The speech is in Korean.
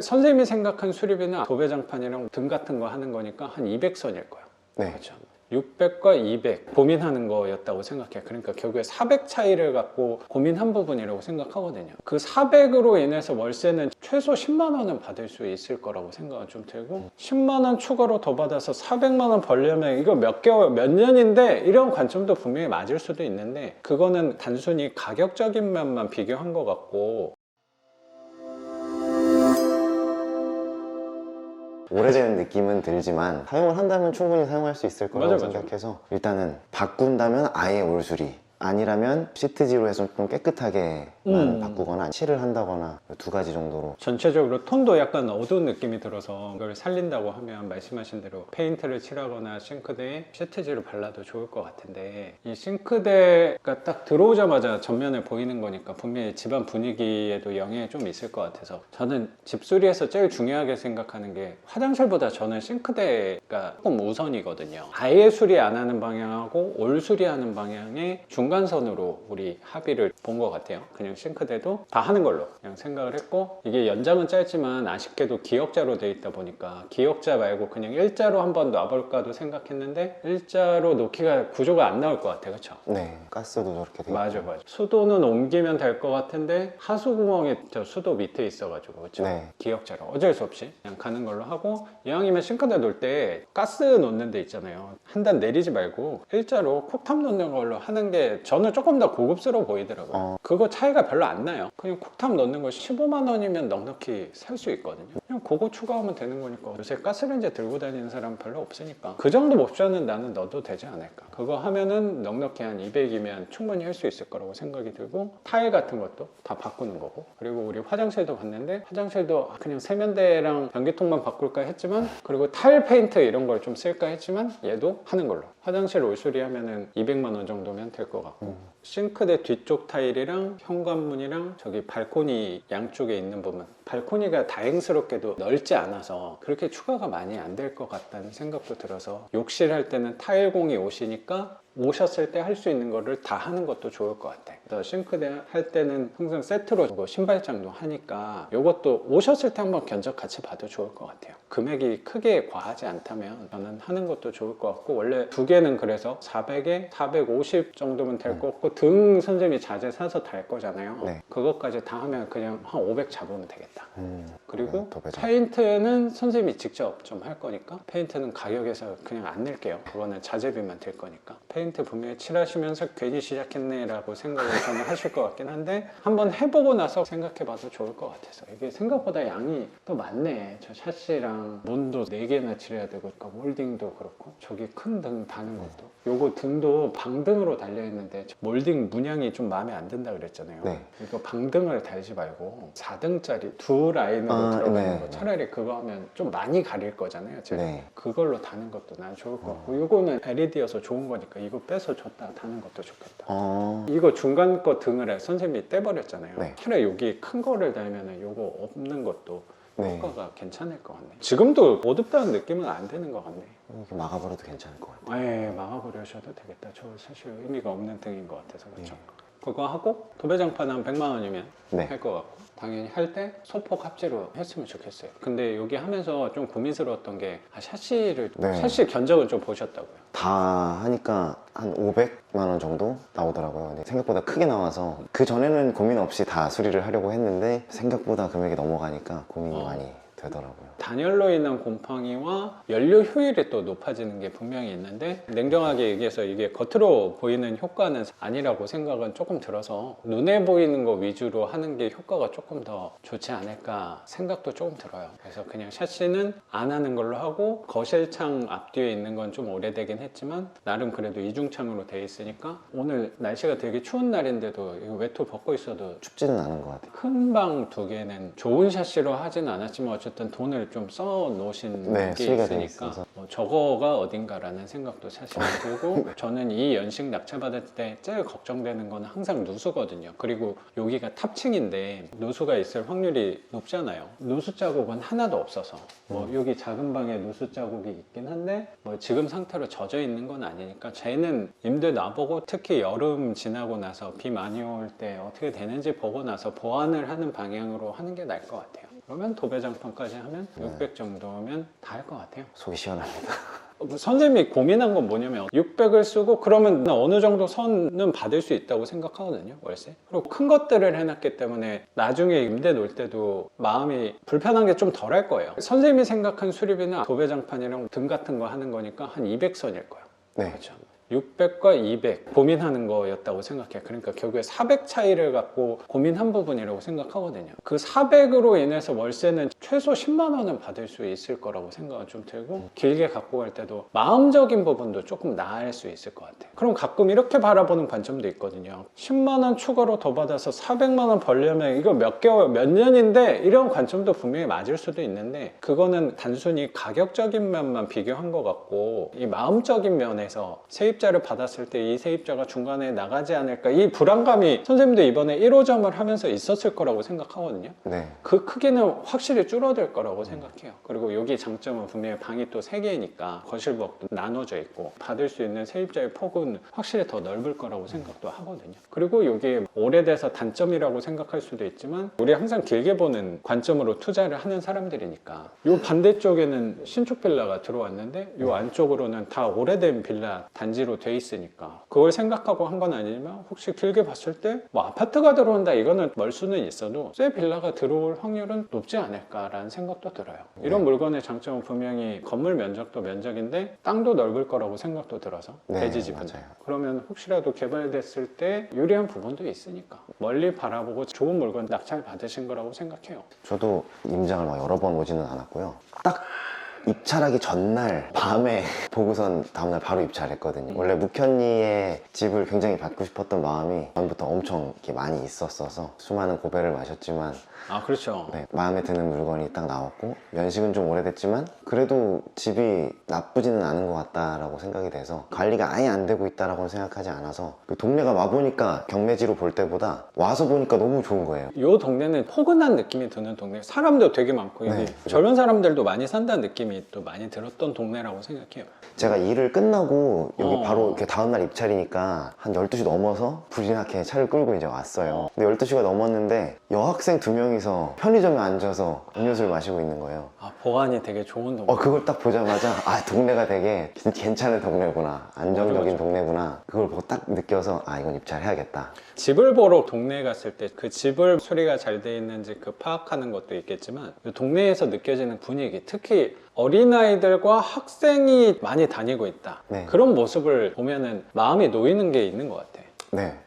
선생님이 생각한 수리비는 도배장판이랑 등 같은 거 하는 거니까 한 200선일 거예요. 네. 그렇죠. 600과 200 고민하는 거였다고 생각해. 그러니까 결국에 400 차이를 갖고 고민한 부분이라고 생각하거든요. 그 400으로 인해서 월세는 최소 10만 원은 받을 수 있을 거라고 생각은 좀 들고, 10만 원 추가로 더 받아서 400만 원 벌려면 이거 몇 개월, 몇 년인데, 이런 관점도 분명히 맞을 수도 있는데, 그거는 단순히 가격적인 면만 비교한 것 같고. 오래된 느낌은 들지만 사용을 한다면 충분히 사용할 수 있을 거라고 맞아. 생각해서 일단은 바꾼다면 아예 올수리, 아니라면 시트지로 해서 좀 깨끗하게만 바꾸거나 칠을 한다거나 두 가지 정도로. 전체적으로 톤도 약간 어두운 느낌이 들어서 그걸 살린다고 하면 말씀하신 대로 페인트를 칠하거나 싱크대에 시트지를 발라도 좋을 것 같은데, 이 싱크대가 딱 들어오자마자 전면에 보이는 거니까 분명히 집안 분위기에도 영향이 좀 있을 것 같아서, 저는 집수리에서 제일 중요하게 생각하는 게 화장실보다 저는 싱크대가 조금 우선이거든요. 아예 수리 안 하는 방향하고 올 수리하는 방향의 중간선으로 우리 합의를 본 것 같아요. 그냥 싱크대도 다 하는 걸로 그냥 생각을 했고, 이게 연장은 짧지만 아쉽게도 기역자로 돼 있다 보니까 기역자 말고 그냥 일자로 한번 놔볼까도 생각했는데, 일자로 놓기가 구조가 안 나올 것 같아. 그렇죠? 네, 가스도 저렇게 돼 맞아. 수도는 옮기면 될 것 같은데 하수구멍이 저 수도 밑에 있어가지고, 그렇죠? 네. 기역자로 어쩔 수 없이 그냥 가는 걸로 하고, 이왕이면 싱크대 놓을 때 가스 놓는 데 있잖아요. 한 단 내리지 말고 일자로 콕탑 놓는 걸로 하는 게 저는 조금 더 고급스러워 보이더라고요. 그거 차이가 별로 안 나요. 그냥 콕탑 넣는 거 15만 원이면 넉넉히 살 수 있거든요. 그냥 그거 추가하면 되는 거니까. 요새 가스레인지 들고 다니는 사람 별로 없으니까 그 정도 옵션은 나는 넣어도 되지 않을까. 그거 하면은 넉넉히 한 200이면 충분히 할 수 있을 거라고 생각이 들고, 타일 같은 것도 다 바꾸는 거고, 그리고 우리 화장실도 봤는데 화장실도 그냥 세면대랑 변기통만 바꿀까 했지만, 그리고 타일 페인트 이런 걸 좀 쓸까 했지만 얘도 하는 걸로. 화장실 올수리 하면은 200만 원 정도면 될 것 같고, 싱크대 뒤쪽 타일이랑 현관문이랑 저기 발코니 양쪽에 있는 부분, 발코니가 다행스럽게도 넓지 않아서 그렇게 추가가 많이 안 될 것 같다는 생각도 들어서, 욕실 할 때는 타일공이 오시니까 오셨을 때 할 수 있는 거를 다 하는 것도 좋을 것 같아. 그래서 싱크대 할 때는 항상 세트로 신발장도 하니까 이것도 오셨을 때 한번 견적 같이 봐도 좋을 것 같아요. 금액이 크게 과하지 않다면 저는 하는 것도 좋을 것 같고, 원래 두 개는 그래서 400에 450 정도면 될 것 같고, 등 선생님이 자재 사서 달 거잖아요. 네. 그것까지 다 하면 그냥 한 500 잡으면 되겠다. 그리고 도배장. 페인트는 선생님이 직접 좀 할 거니까 페인트는 가격에서 그냥 안 낼게요. 그거는 자재비만 될 거니까. 페인트 분명히 칠하시면서 괜히 시작했네 라고 생각을 저는 하실 것 같긴 한데, 한번 해보고 나서 생각해봐도 좋을 것 같아서. 이게 생각보다 양이 또 많네. 저 샤시랑 문도 4개나 칠해야 되고, 그러니까 몰딩도 그렇고, 저기 큰 등 다는 것도, 요거 등도 방등으로 달려있는데 몰딩 문양이 좀 마음에 안 든다 그랬잖아요. 네. 이거 방등을 달지 말고 4등짜리 두 라인으로 들어가는 거, 차라리 그거 하면 좀 많이 가릴 거잖아요. 제가 그걸로 다는 것도 난 좋을 것 같고, 이거는 LED여서 좋은 거니까 이거 빼서 줬다 다는 것도 좋겠다. 이거 중간 거 등을 선생님이 떼버렸잖아요. 차라리 여기 큰 거를 달면은 요거 없는 것도 효과가 괜찮을 것 같네. 지금도 어둡다는 느낌은 안 드는 것 같네. 이렇게 막아버려도 괜찮을 것 같아요. 예, 막아버리셔도 되겠다. 저 사실 의미가 없는 등인 것 같아서. 그렇죠. 그거 하고 도배장판 한 100만 원이면 할 것 같고, 당연히 할 때 소폭 합재로 했으면 좋겠어요. 근데 여기 하면서 좀 고민스러웠던 게, 샤시를 샤시 견적은 좀 보셨다고요? 다 하니까 한 500만 원 정도 나오더라고요. 근데 생각보다 크게 나와서 그 전에는 고민 없이 다 수리를 하려고 했는데, 생각보다 금액이 넘어가니까 고민이 많이 되더라고요. 단열로 인한 곰팡이와 연료 효율이 또 높아지는 게 분명히 있는데, 냉정하게 얘기해서 이게 겉으로 보이는 효과는 아니라고 생각은 조금 들어서, 눈에 보이는 거 위주로 하는 게 효과가 조금 더 좋지 않을까 생각도 조금 들어요. 그래서 그냥 샤시는 안 하는 걸로 하고, 거실창 앞뒤에 있는 건 좀 오래되긴 했지만 나름 그래도 이중창으로 돼 있으니까, 오늘 날씨가 되게 추운 날인데도 이거 외투 벗고 있어도 춥지는 않은 것 같아요. 큰 방 2개는 좋은 샤시로 하진 않았지만 어쨌든 돈을 좀 써 놓으신 게 있으니까 뭐 저거가 어딘가라는 생각도 사실 들고, 저는 이 연식 낙찰받을 때 제일 걱정되는 건 항상 누수거든요. 그리고 여기가 탑층인데 누수가 있을 확률이 높잖아요. 누수 자국은 하나도 없어서, 뭐 여기 작은 방에 누수 자국이 있긴 한데 뭐 지금 상태로 젖어 있는 건 아니니까, 쟤는 임대 놔보고, 특히 여름 지나고 나서 비 많이 올 때 어떻게 되는지 보고 나서 보완을 하는 방향으로 하는 게 나을 것 같아요. 그러면 도배장판까지 하면 600 정도면 다 할 것 같아요. 속이 시원합니다. 선생님이 고민한 건 뭐냐면 600을 쓰고 그러면 어느 정도 선은 받을 수 있다고 생각하거든요, 월세. 그리고 큰 것들을 해놨기 때문에 나중에 임대 놓을 때도 마음이 불편한 게 좀 덜 할 거예요. 선생님이 생각한 수리비는 도배장판이랑 등 같은 거 하는 거니까 한 200선일 거예요. 네. 그렇죠. 600과 200 고민하는 거였다고 생각해요. 그러니까 결국에 400 차이를 갖고 고민한 부분이라고 생각하거든요. 그 400으로 인해서 월세는 최소 10만 원은 받을 수 있을 거라고 생각은 좀 들고 길게 갖고 갈 때도 마음적인 부분도 조금 나을 수 있을 것 같아요. 그럼 가끔 이렇게 바라보는 관점도 있거든요. 10만 원 추가로 더 받아서 400만 원 벌려면 이거 몇 개월, 몇 년인데 이런 관점도 분명히 맞을 수도 있는데 그거는 단순히 가격적인 면만 비교한 것 같고 이 마음적인 면에서 세입자를 받았을 때 이 세입자가 중간에 나가지 않을까 이 불안감이 선생님도 이번에 1호점을 하면서 있었을 거라고 생각하거든요. 네. 그 크기는 확실히 줄어들 거라고 생각해요. 그리고 여기 장점은 분명히 방이 또 3개니까 거실 부엌도 나눠져 있고 받을 수 있는 세입자의 폭은 확실히 더 넓을 거라고 생각도 하거든요. 그리고 이게 오래돼서 단점이라고 생각할 수도 있지만 우리 항상 길게 보는 관점으로 투자를 하는 사람들이니까 이 반대쪽에는 신축 빌라가 들어왔는데 이 안쪽으로는 다 오래된 빌라 단지로 돼 있으니까 그걸 생각하고 한 건 아니지만 혹시 길게 봤을 때 뭐 아파트가 들어온다 이거는 멀 수는 있어도 새 빌라가 들어올 확률은 높지 않을까라는 생각도 들어요. 이런 물건의 장점은 분명히 건물 면적도 면적인데 땅도 넓을 거라고 생각도 들어서 네, 대지집은 맞아요. 그러면 혹시라도 개발됐을 때 유리한 부분도 있으니까 멀리 바라보고 좋은 물건 낙찰 받으신 거라고 생각해요. 저도 임장을 막 여러 번 오지는 않았고요. 딱 입찰하기 전날 밤에 보고선 다음날 바로 입찰했거든요. 원래 묵현리의 집을 굉장히 받고 싶었던 마음이 전부터 엄청 이렇게 많이 있었어서 수많은 고배를 마셨지만 아 그렇죠. 네, 마음에 드는 물건이 딱 나왔고 연식은 좀 오래됐지만 그래도 집이 나쁘지는 않은 것 같다라고 생각이 돼서 관리가 아예 안 되고 있다라고 생각하지 않아서 그 동네가 와보니까 경매지로 볼 때보다 와서 보니까 너무 좋은 거예요. 이 동네는 포근한 느낌이 드는 동네, 사람도 되게 많고 여기 네. 젊은 사람들도 많이 산다는 느낌이 또 많이 들었던 동네라고 생각해요. 제가 일을 끝나고 여기 어. 바로 이렇게 다음날 입찰이니까 한 12시 넘어서 불이 나게 차를 끌고 이제 왔어요. 근데 12시가 넘었는데 여학생 2명이서 편의점에 앉아서 음료수를 마시고 있는 거예요. 아 보안이 되게 좋은 동네. 그걸 딱 보자마자 아 동네가 되게 괜찮은 동네구나, 안정적인 맞아. 동네구나, 그걸 보고 딱 느껴서 아 이건 입찰해야겠다. 집을 보러 동네에 갔을 때 그 집을 수리가 잘 돼 있는지 그 파악하는 것도 있겠지만 이 동네에서 느껴지는 분위기, 특히 어린아이들과 학생이 많이 다니고 있다. 네. 그런 모습을 보면은 마음이 놓이는 게 있는 것 같아. 네,